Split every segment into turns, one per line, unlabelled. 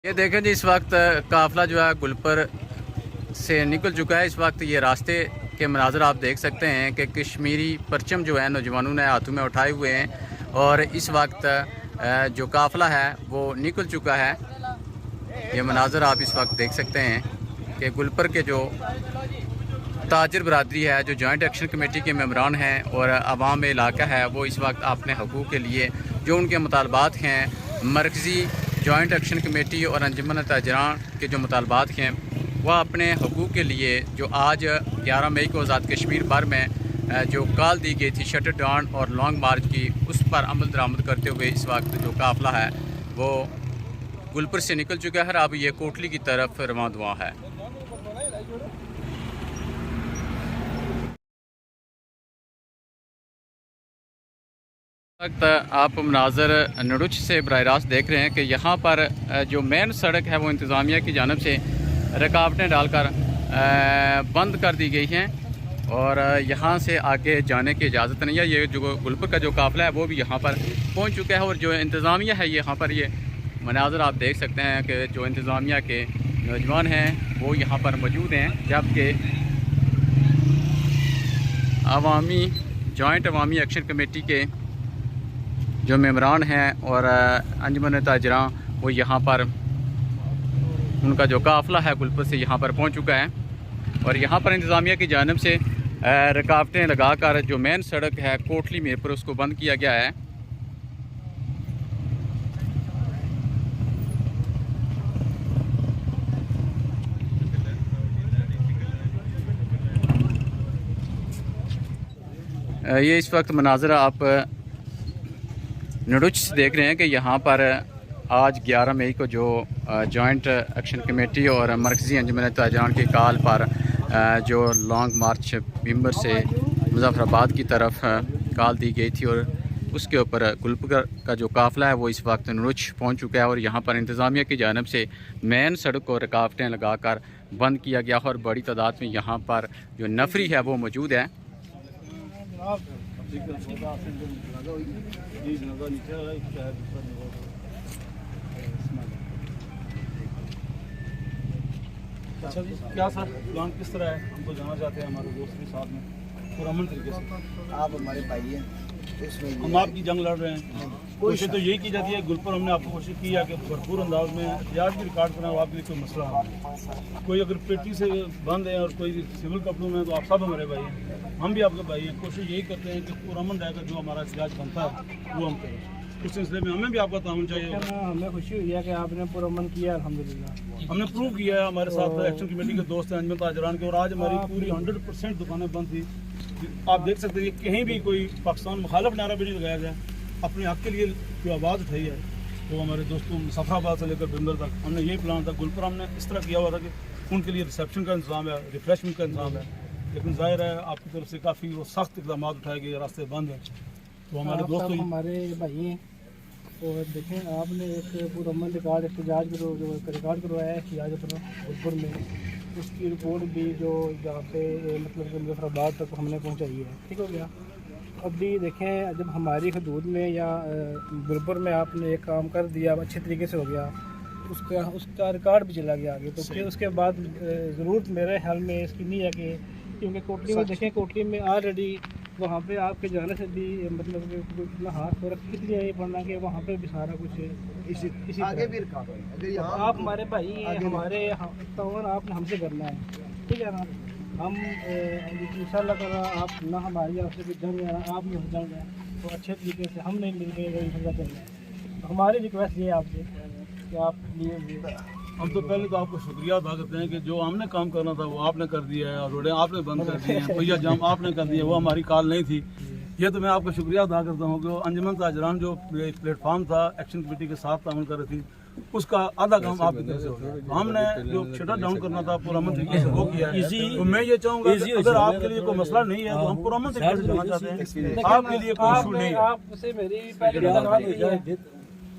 یہ دیکھیں جی، اس وقت قافلہ جو ہے گلپر سے نکل چکا ہے۔ اس وقت یہ راستے کے مناظر آپ دیکھ سکتے ہیں کہ کشمیری پرچم جو ہے نوجوانوں نے ہاتھوں میں اٹھائے ہوئے ہیں، اور اس وقت جو قافلہ ہے وہ نکل چکا ہے۔ یہ مناظر آپ اس وقت دیکھ سکتے ہیں کہ گلپر کے جو تاجر برادری ہے، جو جوائنٹ ایکشن کمیٹی کے ممبران ہیں اور عوام علاقہ ہے، وہ اس وقت اپنے حقوق کے لیے جو ان کے مطالبات ہیں، مرکزی جوائنٹ ایکشن کمیٹی اور انجمن تاجران کے جو مطالبات ہیں، وہ اپنے حقوق کے لیے جو آج 11 مئی کو آزاد کشمیر بھر میں جو کال دی گئی تھی شٹر ڈاؤن اور لانگ مارچ کی، اس پر عمل درآمد کرتے ہوئے اس وقت جو قافلہ ہے وہ گلپر سے نکل چکا ہے، اب یہ کوٹلی کی طرف رواں دواں ہے۔ وقت آپ مناظر نڑچ سے براہ راست دیکھ رہے ہیں کہ یہاں پر جو مین سڑک ہے وہ انتظامیہ کی جانب سے رکاوٹیں ڈال کر بند کر دی گئی ہیں، اور یہاں سے آگے جانے کی اجازت نہیں ہے۔ یہ جو گلپر کا جو قافلہ ہے وہ بھی یہاں پر پہنچ چکا ہے، اور جو انتظامیہ ہے یہاں پر یہ مناظر آپ دیکھ سکتے ہیں کہ جو انتظامیہ کے نوجوان ہیں وہ یہاں پر موجود ہیں، جبکہ جوائنٹ عوامی ایکشن کمیٹی کے جو ممبران ہیں اور انجمن تاجران وہ یہاں پر ان کا جو قافلہ ہے گلپر سے یہاں پر پہنچ چکا ہے، اور یہاں پر انتظامیہ کی جانب سے رکاوٹیں لگا کر جو مین سڑک ہے کوٹلی میر پر اس کو بند کیا گیا ہے۔ یہ اس وقت مناظر آپ نڑچ سے دیکھ رہے ہیں کہ یہاں پر آج 11 مئی کو جو جوائنٹ ایکشن کمیٹی اور مرکزی انجمن تاجران کی کال پر جو لانگ مارچ بھیمبر سے مظفر آباد کی طرف کال دی گئی تھی، اور اس کے اوپر گلپر کا جو قافلہ ہے وہ اس وقت نڑچ پہنچ چکا ہے، اور یہاں پر انتظامیہ کی جانب سے مین سڑک کو رکاوٹیں لگا کر بند کیا گیا، اور بڑی تعداد میں یہاں پر جو نفری ہے وہ موجود ہے۔
اچھا جی، کیا سر پلان کس طرح ہے؟ ہم تو جانا چاہتے ہیں ہمارے دوست کے ساتھ میں پرامن طریقے سے۔
آپ ہمارے بھائی ہیں، اس میں
ہم آپ کی جنگ لڑ رہے ہیں، کوشش تو یہی کی جاتی ہے۔ گلپر ہم نے آپ کو کوشش کی ہے کہ بھرپور انداز میں احتجاج بھی ریکارڈ کریں، اور آپ کے لیے کوئی مسئلہ ہے، کوئی اگر پیٹی سے بند ہے اور کوئی سول کپڑوں میں، تو آپ سب ہمارے بھائی ہیں، ہم بھی آپ کے بھائی ہیں۔ کوشش یہی کرتے ہیں کہ پرامن رہ کر جو ہمارا احتجاج بنتا ہے وہ ہم کریں، اس سلسلے میں ہمیں بھی آپ کا تعاون چاہیے ہوگا۔
ہمیں خوشی ہوئی ہے کہ آپ نے پرامن کیا، الحمدللہ
ہم نے پروو کیا ہے، ہمارے ساتھ ایکشن کمیٹی کے دوست ہیں انجمن تاجران کے، اور آج ہماری پوری 100% دکانیں بند تھی۔ آپ دیکھ سکتے ہیں کہ کہیں بھی کوئی پاکستان مخالف نعرہ بھی نہیں لگایا گیا، اپنے حق کے لیے جو آواز اٹھائی ہے وہ ہمارے دوستوں مظفر آباد سے لے کر بھیمبر تک ہم نے یہی پلان تھا۔ گلپر ہم نے اس طرح کیا ہوا تھا کہ ان کے لیے ریسیپشن کا انتظام ہے، ریفریشمنٹ کا انتظام ہے، لیکن ظاہر ہے آپ کی طرف سے کافی وہ سخت اقدامات اٹھائے گئے، راستے بند ہیں، تو ہمارے دوستوں
ہمارے بھائی ہیں۔ اور دیکھیں آپ نے ایک پرامن ریکارڈ احتجاج ریکارڈ کروایا ہے احتجاج گلپر میں، اس کی رپورٹ بھی جو جہاں پہ مطلب کہ مظفر آباد تک ہم نے پہنچائی ہے، ٹھیک ہو گیا۔ ابھی دیکھیں جب ہماری حدود میں یا گلپر میں آپ نے ایک کام کر دیا، اچھے طریقے سے ہو گیا، اس کا ریکارڈ بھی چلا گیا آگے، تو پھر اس کے بعد ضرورت میرے خیال میں اس کی نہیں ہے کہ، کیونکہ کوٹلی میں دیکھیں کوٹلی میں آلریڈی وہاں پہ آپ کے جانے سے بھی مطلب کہ اپنا ہاتھ پہ رکھ کے یہ پڑھنا کہ وہاں پہ بھی سارا کچھ اسی
آگے بھی
آپ ہمارے بھائی ہیں، ہمارے تعاون آپ نے ہم سے کرنا ہے، ٹھیک ہے نا۔ ہم انشاءاللہ تعالیٰ آپ نہ ہماری آپ سے بھی جنگ ہے، آپ بھی ہم جنگ ہے، تو اچھے طریقے سے ہم نہیں مل کے سمجھا چاہیے۔ ہماری ریکویسٹ یہ ہے آپ سے کہ آپ پلیز،
ہم تو پہلے تو آپ کو شکریہ ادا کرتے ہیں کہ جو ہم نے کام کرنا تھا وہ آپ نے کر دیا ہے، اور روڈیں آپ نے بند کر دی ہیں، پہیا جام آپ نے کر دیا، وہ ہماری کال نہیں تھی۔ یہ تو میں آپ کا شکریہ ادا کرتا ہوں کہ انجمن تاجران جو ایک پلیٹ فارم تھا ایکشن کمیٹی کے ساتھ تعاون کر رہی تھی، اس کا آدھا کام آپ کی طرف سے ہو گیا۔ ہم نے جو شٹر ڈاؤن کرنا تھا پرامن طریقے سے وہ کیا ہے، تو میں یہ چاہوں گا کہ اگر آپ کے لیے کوئی مسئلہ نہیں ہے تو ہم پرامن طریقے سے جانا چاہتے ہیں، آپ کے لیے کوئی ایشو نہیں ہے۔
آپ سے میری پہلے ملاقات ہوئی ہے،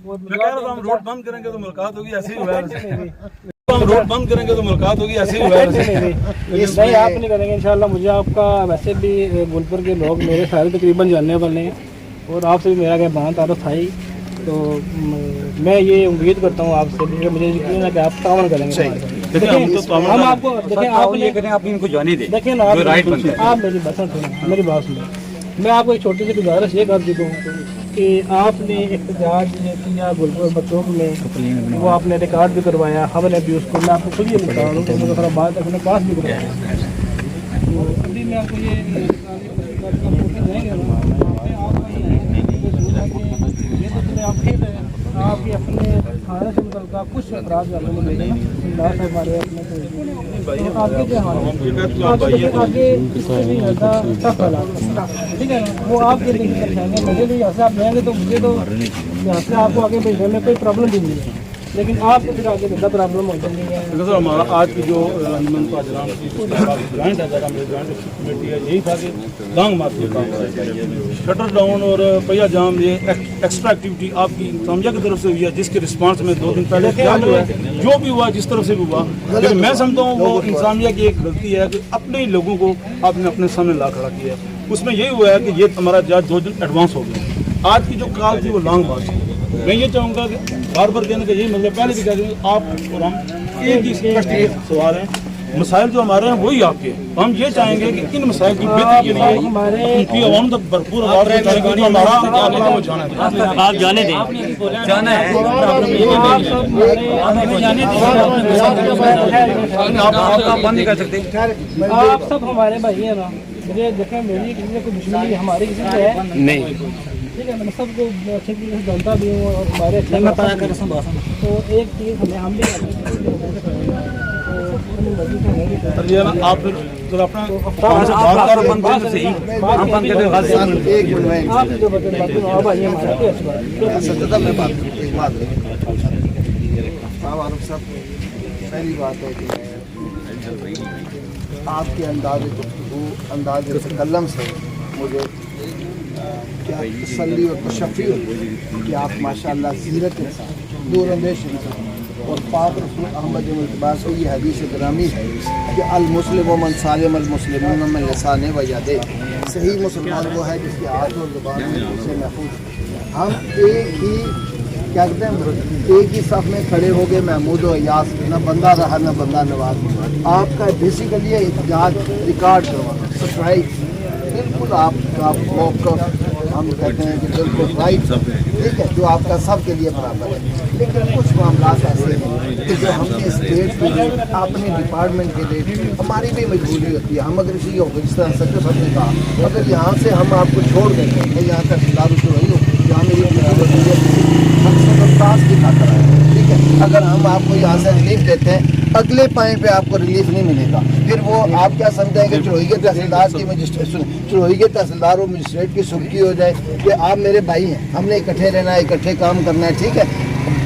میں کہہ رہا تھا ہم روڈ بند کریں گے تو ملاقات ہوگی، ایسے ہی ہوا ہے، ہم روڈ بند کریں گے تو ملاقات ہوگی، ایسے ہی ہوا ہے۔
نہیں آپ نہیں کریں گے انشاءاللہ۔ مجھے آپ کا ویسے بھی گلپر کے لوگ میرے سارے تقریباً جاننے والے ہیں، اور آپ سے بھی میرا کہ بہت تعارف تھا ہی، तो मैं ये उम्मीद करता हूँ आपसे कि मुझे यकीन है कि आप तावन करेंगे हमारे साथ। देखिए हम आपको देखिए आप ये करें, आप इनको जाने दें। देखिए ना आप मेरी बात सुनो, मेरी बात सुनो। मैं आपको एक छोटी सी गुजारिश ये कर देता हूँ कि आपने एहतजाज किया गुलपुर बच्चों में, वो आपने रिकॉर्ड भी करवाया, हमने भी उसको, मैं आपको खुद ये बता रहा हूँ तो मुझे थोड़ा बात अपने पास भी करवाया। तो अभी मैं आपको ये आपके अपने थाने से मुतल्लिका कुछ अपराध वालों में मिले हमारे अपने आगे जो आगे इससे भी ज़्यादा टफ हालात, ठीक है ना, वो आपके लिए परेशानी मुझे भी। यहाँ से आप जाएंगे तो मुझे तो यहाँ से आपको आगे भेजने में कोई प्रॉब्लम भी नहीं है, लेकिन आपको फिर आगे ज़्यादा प्रॉब्लम हो जाती है।
सर हमारा आज की जो अंजुमन ताजरान की जॉइंट है, हमारी जॉइंट कमेटी है, यही था कि लांग मार्च के काम शटर डाउन और पहिया जाम, ये एक्स्ट्रा एक्टिविटी आपकी इंतजामिया की तरफ से हुई है, जिसके रिस्पांस में 2 दिन पहले क्या जो है जो भी हुआ जिस तरफ से भी हुआ, लेकिन मैं समझता हूँ वो इंतजामिया की एक गलती है कि अपने ही लोगों को आपने अपने सामने ला खड़ा किया है। उसमें यही हुआ है कि ये हमारा जज 2 दिन एडवांस हो गया। आज की जो कॉल थी वो लॉन्ग मार्च। मैं ये चाहूँगा कि बार बार कहने का यही मतलब, पहले भी कह दें आप और हम एक ही सवाल हैं, मसाइल जो हमारे हैं वही आपके। हम ये चाहेंगे कि इन मसाइल की बेहतरी के लिए उनकी आवाम तक भरपूर आवाज़ उठाएंगे कि हमारा आगे वो जाना है।
आप जाने दें, जाना है आप बंद नहीं कर सकते।
आप सब हमारे भाई हैं ना, मुझे देखें मेरी किसी से कोई दुश्मनी हमारी किसी से है
नहीं,
ठीक है, मैं सबको अच्छे तरीके से जानता भी हूँ और हमारे अच्छे में पता कर तो एक चीज़ हमें हम भी
सर ये ना आप फिर अपना
आप जो भाई हमारा
सत्यता में बात एक बात है साहब, पहली बात है कि आपके अंदाज़ कलम से मुझे क्या तसल्ली और तशफ़ी हुई कि आप माशाअल्लाह सीरत इंसान, दूर अंदेश इंसान, और पाक रसूल अहमद मुल्तबास को ये हदीस ग्रामी है कि अल मुस्लिम मन सालिम अल मुस्लिमून मिन लिसानिही व यदिही, सही मुसलमान वो है जिसके हाथ और ज़ुबान से महफूज। हम एक ही क्या कहते हैं, एक ही सफ़ में खड़े हो गए महमूद और यास, न बंदा रहा न बंदा नवाज। आपका बेसिकली एहतजाज रिकॉर्ड करवाना, सब्सक्राइब, बिल्कुल आपका मौक़िफ़ हम कहते हैं कि बिल्कुल राइट, ठीक है, जो आपका सब के लिए बराबर है। लेकिन कुछ मामला ऐसे हैं कि जो हमने स्टेट के लिए, अपने डिपार्टमेंट के लिए हमारी भी मजबूरी होती है। हम अगर इसी हो जिस तरह सच सबने कहा, अगर यहाँ से हम आपको छोड़ देते हैं, यहाँ का खिलाफ तो वही हो जहाँ मेरी की खातर है, ठीक है। अगर हम आपको यहाँ से रिलीफ देते हैं, अगले पॉइंट पे आपको रिलीफ नहीं मिलेगा। फिर वो आप क्या समझते हैं कि चढ़ोई के तहसीलदार की मजिस्ट्रेट, चढ़ोई के तहसीलदार और मजिस्ट्रेट की सुबकी हो जाए कि आप मेरे भाई हैं, हमने इकट्ठे रहना है, इकट्ठे काम करना है, ठीक है।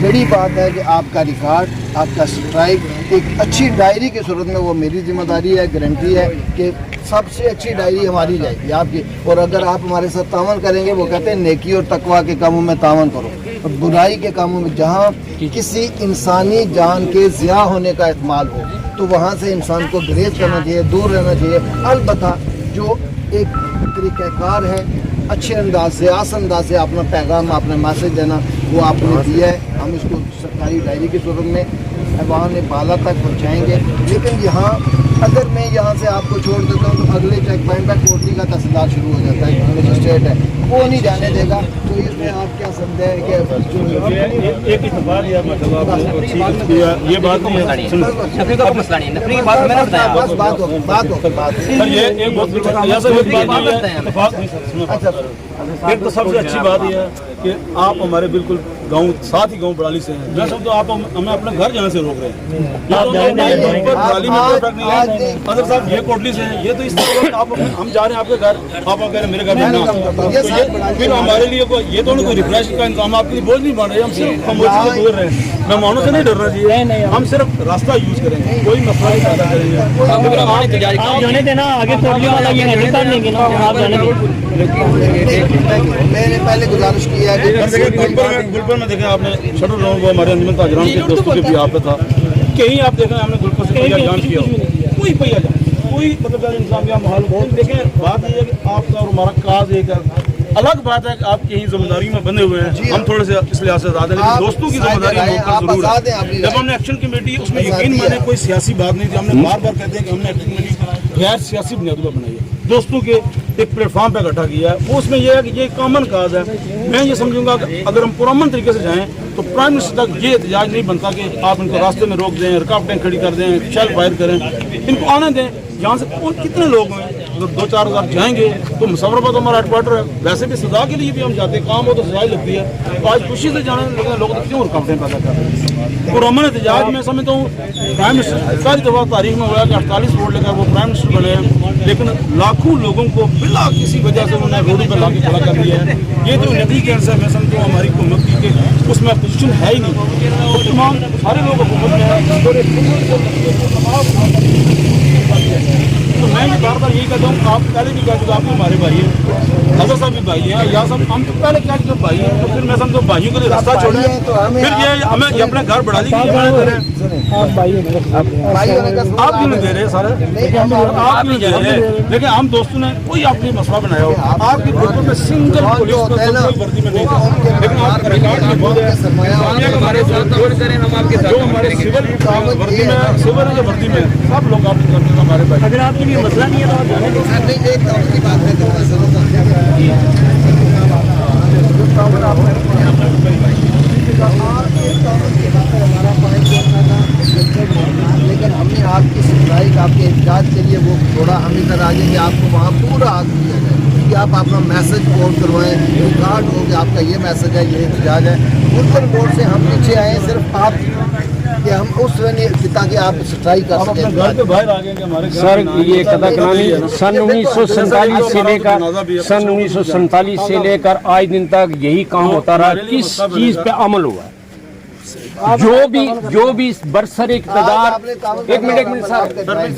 बड़ी बात है कि आपका रिकॉर्ड, आपका स्ट्राइक एक अच्छी डायरी की सूरत में, वो मेरी जिम्मेदारी है, गारंटी है कि सबसे अच्छी डायरी हमारी जाएगी आपकी। और अगर आप हमारे साथ तावन करेंगे, वो कहते हैं नेकी और तकवा के कामों में तावन करो, और बुराई के कामों में जहाँ किसी इंसानी जान के ज़िया होने का एहतमाल हो तो वहाँ से इंसान को गुरेज करना चाहिए, दूर रहना चाहिए। अलबत्ता जो एक तरीक़ाकार है, अच्छे अंदाज से, आसान अंदाज से अपना पैगाम, अपना मैसेज देना, वो आपने दिया है। हम इसको सरकारी डायरी की सूरत में वहाँ ने बाला तक पहुँचाएँगे। लेकिन यहाँ अगर मैं यहाँ से आपको छोड़ देता हूँ तो अगले चेक पॉइंट पर कोटली का तहसीलदार शुरू हो जाता है, मजिस्ट्रेट है, वो नहीं जाने देगा। तो इसमें आप क्या समझते हैं कि
एक ही सवाल है, ये बात नहीं है,
बस बात हो
सर, ये एक अच्छा, एक तो सबसे अच्छी बात यह है कि आप हमारे बिल्कुल गांव, साथ ही गांव बड़ाली से हैं। मैं समझता हूँ आप हमें अपने घर जाने से रोक रहे हैं। बड़ाली में कोई फर्क नहीं है। अगर साहब ये कोटली से हैं, ये तो इस तरह आप हम जा रहे हैं आपके घर, आप कह रहे हैं मेरे घर में ना, फिर हमारे लिए ये तो कोई रिफ्रेश का इंतजाम आपके लिए बोझ नहीं बन रहे। हम सिर्फ खामोशी से बोल रहे हैं, मेहमानों से नहीं डरना चाहिए, हम सिर्फ रास्ता यूज करेंगे, कोई मसला नहीं पैदा करेंगे।
आप जाने देना, आगे कोटली वाला ये निकाल लेंगे ना, आप जाने दें।
मैंने पहले गुजारिश की है कि
गुलपुर में देखें आपने शटर डाउन, वो हमारे अंजुमन ताजरान के दोस्तों के भी यहाँ पे था, कहीं आप देखें हमने गुलपुर से पहिया जान किया, कोई पहिया जान, कोई मतलब इंतजामिया माहौल। देखें बात ये है कि आपका और हमारा काज एक है, अलग बात है कि आप यही जिम्मेदारी में बंधे हुए हैं, हम थोड़े से इस लिहाज से आजाद हैं, लेकिन दोस्तों की जिम्मेदारी हम जरूर है। जब हमने एक्शन कमेटी उसमें यकीन माने कोई सियासी बात नहीं थी, हमने बार बार कहते हैं कि हमने एक्शन कमेटी गैर सियासी बुनियादों पर बनाई है, दोस्तों के एक प्लेटफॉर्म पे इकट्ठा किया है। उसमें यह है कि ये कॉमन काज है। मैं ये समझूंगा कि अगर हम पुरअमन तरीके से जाएं तो प्राइम मिनिस्टर तक ये एहतजाज नहीं बनता कि आप इनको रास्ते में रोक दें, रुकावटें खड़ी कर दें, शेल फायर करें, इनको आने दें। यहाँ से कितने लोग हैं, अगर 2-4 हज़ार जाएंगे तो मुसव्वरबाद हमारा हेडक्वार्टर है, वैसे भी सजा के लिए भी हम जाते हैं, काम हो तो सजा ही लगती है। तो आज खुशी से जाने लगे लोग तो क्यों रुकावटें पैदा कर रहे हैं। पुरअमन एहतजाज में समझता हूँ प्राइम मिनिस्टर पहली दफ़ा तारीख में हुआ कि 48 वोट लेकर वो प्राइम मिनिस्टर बने हैं, लेकिन लाखों लोगों को बिला किसी वजह से उन्होंने रोड पर ला के खड़ा कर दिया है। ये जो नेगलिजेंस है मैं समझता हूँ हमारी हुकूमत की कि उसमें अपोजिशन है ही नहीं, तो तमाम सारे लोग हुकूमत में हैं। तो मैं बार बार यही कहता हूँ, आप पहले भी कहते आप हमारे भाई हैं, अगर साहब भी भाई हैं, या सब हम तो पहले क्या जो भाई हैं, तो फिर मैं समझता हूँ भाइयों के लिए रास्ता छोड़े, फिर ये हमें ये अपने घर बढ़ा दी, आप क्यों नहीं दे रहे सारे, आप क्यों दे रहे, लेकिन हम दोस्तों ने कोई आपने मसला बनाया हो, आपकी ग्रुप में सिंगल पुलिस वर्दी में नहीं था, लेकिन आप रिकॉर्ड में बहुत है, जो हमारे सिविल वर्दी में, सिविल या वर्दी में सब लोग आपके करते हैं हमारे भाई।
अगर आपके लिए मसला नहीं है तो आप जाने दो।
एक काम की बात है लेकिन हमने आपकी सुनवाई आपके एहतजाज के लिए वो थोड़ा हम इधर आ गए कि आपको वहाँ पूरा हक दिया जाए कि आप अपना मैसेज पोर्ट करवाएं, रिकॉर्ड हो कि आपका ये मैसेज है, ये एहतजाज है। मुल्कन बोर्ड से हम पीछे आए हैं सिर्फ आप कि हम उस ताकि आप स्ट्राइक कर सकें।
घर के बाहर आ गए कि हमारे
सर ये कदा कलामी सन 1947 से लेकर आज दिन तक यही काम होता रहा। किस चीज पे अमल हुआ है? जो भी बरसर इक़्तिदार, एक मिनट सर,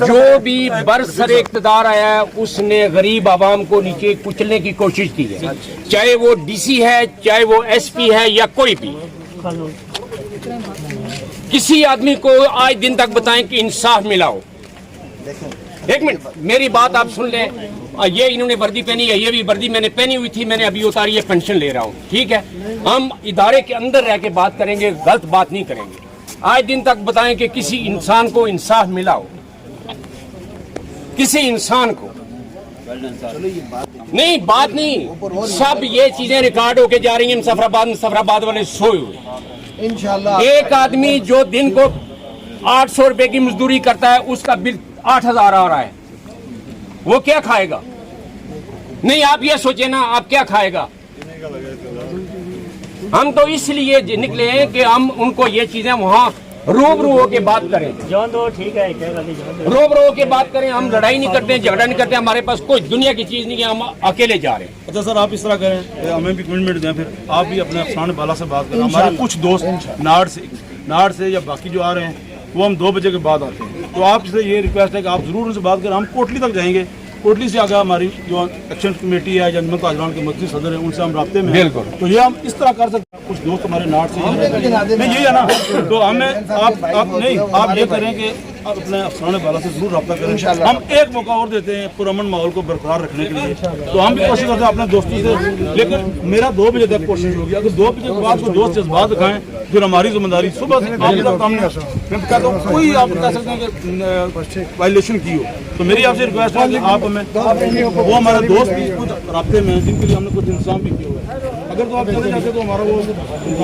जो भी बरसर इक़्तिदार आया है उसने गरीब आवाम को नीचे कुचलने की कोशिश की है, चाहे वो डीसी है, चाहे वो एसपी है या कोई भी। किसी आदमी को आज दिन तक बताएं कि इंसाफ मिलाओ। एक मिनट मेरी बात आप सुन लें। ये इन्होंने वर्दी पहनी है, ये भी वर्दी मैंने पहनी हुई थी, मैंने अभी उतारी है, पेंशन ले रहा हूँ, ठीक है। हम इदारे के अंदर रह के बात करेंगे, गलत बात नहीं करेंगे। आज दिन तक बताएं कि किसी इंसान को इंसाफ मिलाओ, किसी इंसान को नहीं, बात नहीं, सब ये चीजें रिकॉर्ड होके जा रही हैं। मुजफ्फराबाद वाले सोए हुए
इंशाल्लाह।
एक आदमी जो दिन को 800 रुपए की मजदूरी करता है, उसका बिल 8000 आ रहा है, वो क्या खाएगा? नहीं, आप ये सोचे ना, आप क्या खाएगा? हम तो इसलिए निकले हैं कि हम उनको ये चीजें वहाँ रूबरू होके बात करें,
जान दो, ठीक है,
रूबरू होके बात करें। हम लड़ाई नहीं करते, झगड़ा नहीं करते, हमारे पास कोई दुनिया की चीज नहीं है, हम अकेले जा रहे हैं।
अच्छा सर, आप इस तरह करें, हमें भी कमिटमेंट दें, फिर आप भी अपने अफसान बाला से बात करें। हमारे कुछ दोस्त नाड़ से या बाकी जो आ रहे हैं वो हम 2 बजे के बाद आते हैं, तो आपसे ये रिक्वेस्ट है कि आप ज़रूर उनसे बात करें। हम कोटली तक जाएंगे, कोटली से आगे हमारी जो एक्शन कमेटी है, जनमत आजरान के मस्जिद सदर है, उनसे हम राब्ते में
बिल्कुल।
तो ये हम इस तरह कर सकते हैं। कुछ दोस्त हमारे नाट से नहीं, यही है ना, तो हमें आप नहीं, आप ये करें कि अपने अफसान बाला से जरूर रब्ता करें। हम एक मौका और देते हैं पुरअमन माहौल को बरकरार रखने के लिए, तो हम भी कोशिश करते हैं अपने दोस्तों से, लेकिन मेरा 2 बजे तक कोशिश होगी। अगर 2 बजे के बाद कोई दोस्त जज्बात दिखाएं, फिर हमारी जिम्मेदारी सुबह से आगे तक काम मैं कहता हूँ कोई आप कह सकते हैं कि वायलेशन की हो, तो मेरी आपसे रिक्वेस्ट है कि आप हमें, वो हमारे दोस्त भी कुछ रास्ते में हैं जिनके लिए हमने कुछ इंतजाम भी किया हुआ है। अगर तो आप चले जाते तो हमारा वो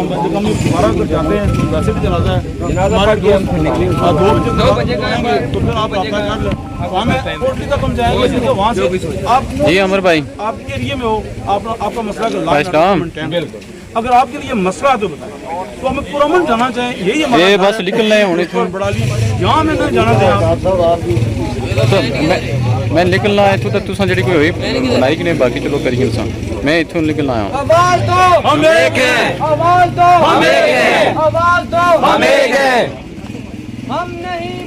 हमारा अगर जाते हैं वैसे भी जनाजा है, हमारे दोस्त 2 बजे आएंगे तो फिर आप रब्ता कर लें, हमें कोटली तक हम जाएंगे, तो वहाँ से आप
जी अमर भाई
आपके एरिया में हो, आपका मसला अगर आपके लिए मसला है तो बताएं, तो हमें पुरअमन जाना चाहें, यही हमारा
ये बस निकलना है होने
और बड़ा यहाँ में नहीं जाना चाहिए।
मैं निकलना है इतों तक तुसा जी कोई हुई बनाई कि नहीं, बाकी चलो करिए इंसान। मैं इतों निकलना आया।
आवाज दो, हम एक हैं, आवाज दो, हम एक हैं, आवाज दो, हम एक हैं, हम नहीं